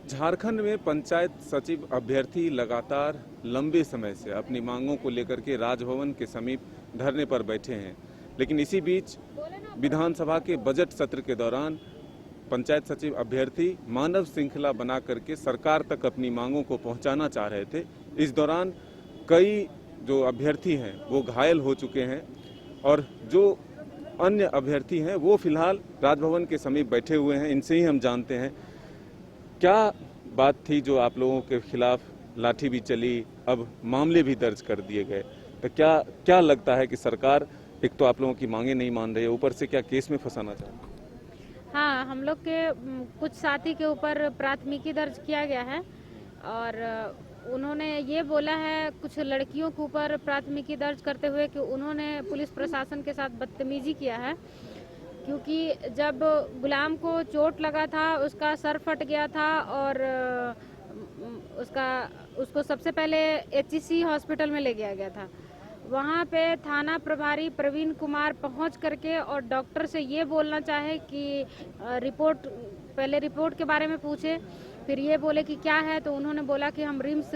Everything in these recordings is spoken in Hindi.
झारखंड में पंचायत सचिव अभ्यर्थी लगातार लंबे समय से अपनी मांगों को लेकर के राजभवन के समीप धरने पर बैठे हैं, लेकिन इसी बीच विधानसभा के बजट सत्र के दौरान पंचायत सचिव अभ्यर्थी मानव श्रृंखला बना करके सरकार तक अपनी मांगों को पहुंचाना चाह रहे थे। इस दौरान कई जो अभ्यर्थी हैं वो घायल हो चुके हैं और जो अन्य अभ्यर्थी हैं वो फिलहाल राजभवन के समीप बैठे हुए हैं। इनसे ही हम जानते हैं क्या बात थी जो आप लोगों के खिलाफ लाठी भी चली, अब मामले भी दर्ज कर दिए गए। तो क्या लगता है कि सरकार एक तो आप लोगों की मांगे नहीं मान रही है, ऊपर से क्या केस में फंसाना चाहती है? हाँ, हम लोग के कुछ साथी के ऊपर प्राथमिकी दर्ज किया गया है और उन्होंने ये बोला है कुछ लड़कियों के ऊपर प्राथमिकी दर्ज करते हुए कि उन्होंने पुलिस प्रशासन के साथ बदतमीजी किया है, क्योंकि जब गुलाम को चोट लगा था उसका सर फट गया था और उसको सबसे पहले एचईसी हॉस्पिटल में ले गया था। वहाँ पे थाना प्रभारी प्रवीण कुमार पहुँच करके और डॉक्टर से ये बोलना चाहे कि पहले रिपोर्ट के बारे में पूछे, फिर ये बोले कि क्या है, तो उन्होंने बोला कि हम रिम्स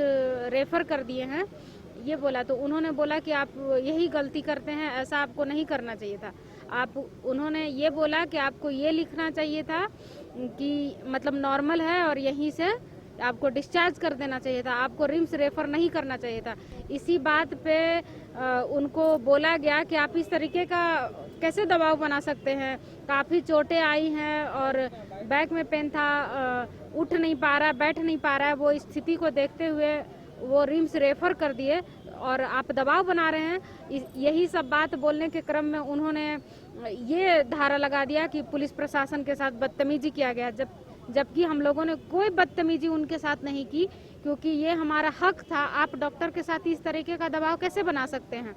रेफर कर दिए हैं, ये बोला। तो उन्होंने बोला कि आप यही गलती करते हैं, ऐसा आपको नहीं करना चाहिए था। उन्होंने ये बोला कि आपको ये लिखना चाहिए था कि मतलब नॉर्मल है और यहीं से आपको डिस्चार्ज कर देना चाहिए था, आपको रिम्स रेफर नहीं करना चाहिए था। इसी बात पे उनको बोला गया कि आप इस तरीके का कैसे दबाव बना सकते हैं, काफ़ी चोटें आई हैं और बैक में पेन था, उठ नहीं पा रहा, बैठ नहीं पा रहा है। वो स्थिति को देखते हुए वो रिम्स रेफर कर दिए और आप दबाव बना रहे हैं। यही सब बात बोलने के क्रम में उन्होंने ये धारा लगा दिया कि पुलिस प्रशासन के साथ बदतमीजी किया गया, जबकि हम लोगों ने कोई बदतमीजी उनके साथ नहीं की, क्योंकि ये हमारा हक था। आप डॉक्टर के साथ इस तरीके का दबाव कैसे बना सकते हैं?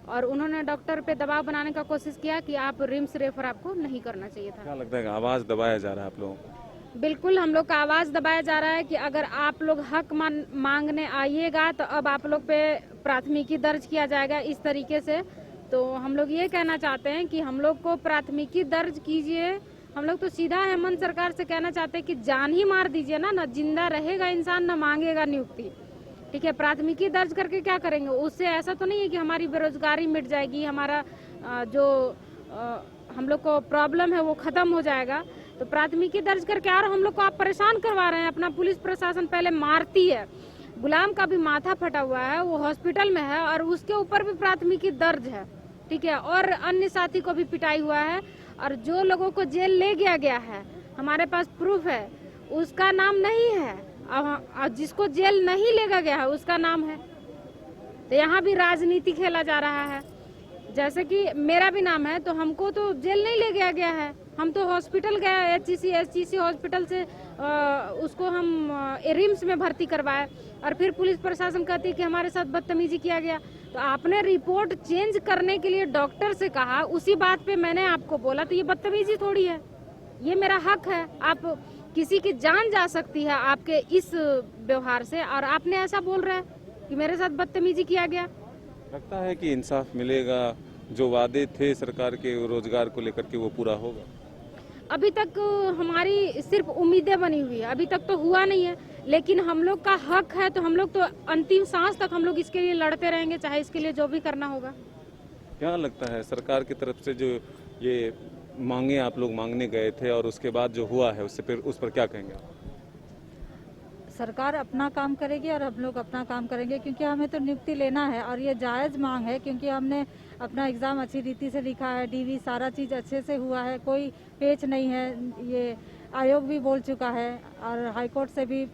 और उन्होंने डॉक्टर पे दबाव बनाने का कोशिश किया कि आप रिम्स रेफर आपको नहीं करना चाहिए था। क्या लगता है आवाज दबाया जा रहा है आप लोगों को? बिल्कुल, हम लोग का आवाज़ दबाया जा रहा है कि अगर आप लोग हक मांगने आइएगा तो अब आप लोग पे प्राथमिकी दर्ज किया जाएगा इस तरीके से। तो हम लोग ये कहना चाहते हैं कि हम लोग को प्राथमिकी दर्ज कीजिए। हम लोग तो सीधा हेमंत सरकार से कहना चाहते हैं कि जान ही मार दीजिए ना जिंदा रहेगा इंसान, ना मांगेगा नियुक्ति। ठीक है, प्राथमिकी दर्ज करके क्या करेंगे? उससे ऐसा तो नहीं है कि हमारी बेरोजगारी मिट जाएगी, हमारा जो हम लोग को प्रॉब्लम है वो खत्म हो जाएगा। तो प्राथमिकी दर्ज करके और हम लोग को आप परेशान करवा रहे हैं। अपना पुलिस प्रशासन पहले मारती है, गुलाम का भी माथा फटा हुआ है, वो हॉस्पिटल में है और उसके ऊपर भी प्राथमिकी दर्ज है। ठीक है, और अन्य साथी को भी पिटाई हुआ है और जो लोगों को जेल ले गया है हमारे पास प्रूफ है, उसका नाम नहीं है, और जिसको जेल नहीं लेगा गया है उसका नाम है। तो यहाँ भी राजनीति खेला जा रहा है। जैसे कि मेरा भी नाम है, तो हमको तो जेल नहीं ले गया है, हम तो हॉस्पिटल गए, एचईसी हॉस्पिटल से उसको हम रिम्स में भर्ती करवाए और फिर पुलिस प्रशासन कहती है कि हमारे साथ बदतमीजी किया गया। तो आपने रिपोर्ट चेंज करने के लिए डॉक्टर से कहा, उसी बात पे मैंने आपको बोला, तो ये बदतमीजी थोड़ी है, ये मेरा हक है। आप किसी की जान जा सकती है आपके इस व्यवहार से, और आपने ऐसा बोल रहे हैं कि मेरे साथ बदतमीजी किया गया। लगता है कि इंसाफ मिलेगा, जो वादे थे सरकार के रोजगार को लेकर के वो पूरा होगा? अभी तक हमारी सिर्फ उम्मीदें बनी हुई है, अभी तक तो हुआ नहीं है, लेकिन हम लोग का हक है, तो हम लोग तो अंतिम सांस तक हम लोग इसके लिए लड़ते रहेंगे, चाहे इसके लिए जो भी करना होगा। क्या लगता है सरकार की तरफ से जो ये मांगे आप लोग मांगने गए थे और उसके बाद जो हुआ है उससे फिर उस पर क्या कहेंगे आप? सरकार अपना काम करेगी और हम लोग अपना काम करेंगे, क्योंकि हमें तो नियुक्ति लेना है और ये जायज़ मांग है, क्योंकि हमने अपना एग्ज़ाम अच्छी रीति से लिखा है, डीवी सारा चीज़ अच्छे से हुआ है, कोई पेच नहीं है। ये आयोग भी बोल चुका है और हाई कोर्ट से भी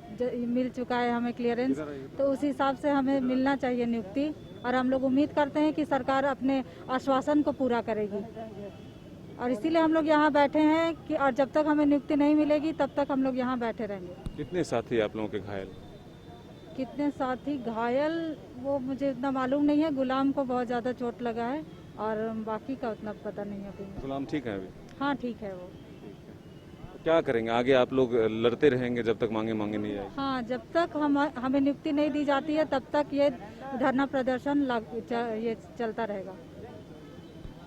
मिल चुका है हमें क्लियरेंस, तो उस हिसाब से हमें मिलना चाहिए नियुक्ति। और हम लोग उम्मीद करते हैं कि सरकार अपने आश्वासन को पूरा करेगी, और इसीलिए हम लोग यहाँ बैठे हैं कि और जब तक हमें नियुक्ति नहीं मिलेगी तब तक हम लोग यहाँ बैठे रहेंगे। कितने साथी आप लोगों के घायल? कितने साथी घायल वो मुझे उतना मालूम नहीं है। गुलाम को बहुत ज़्यादा चोट लगा है और बाकी का उतना पता नहीं है अभी। गुलाम ठीक है अभी? हाँ ठीक है वो। तो क्या करेंगे आगे? आप लोग लड़ते रहेंगे जब तक मांगे नहीं आए? हाँ, जब तक हमें नियुक्ति नहीं दी जाती है तब तक ये धरना प्रदर्शन ये चलता रहेगा।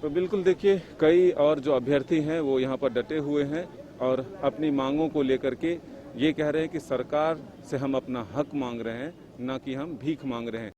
तो बिल्कुल देखिए, कई और जो अभ्यर्थी हैं वो यहाँ पर डटे हुए हैं और अपनी मांगों को लेकर के ये कह रहे हैं कि सरकार से हम अपना हक मांग रहे हैं, ना कि हम भीख मांग रहे हैं।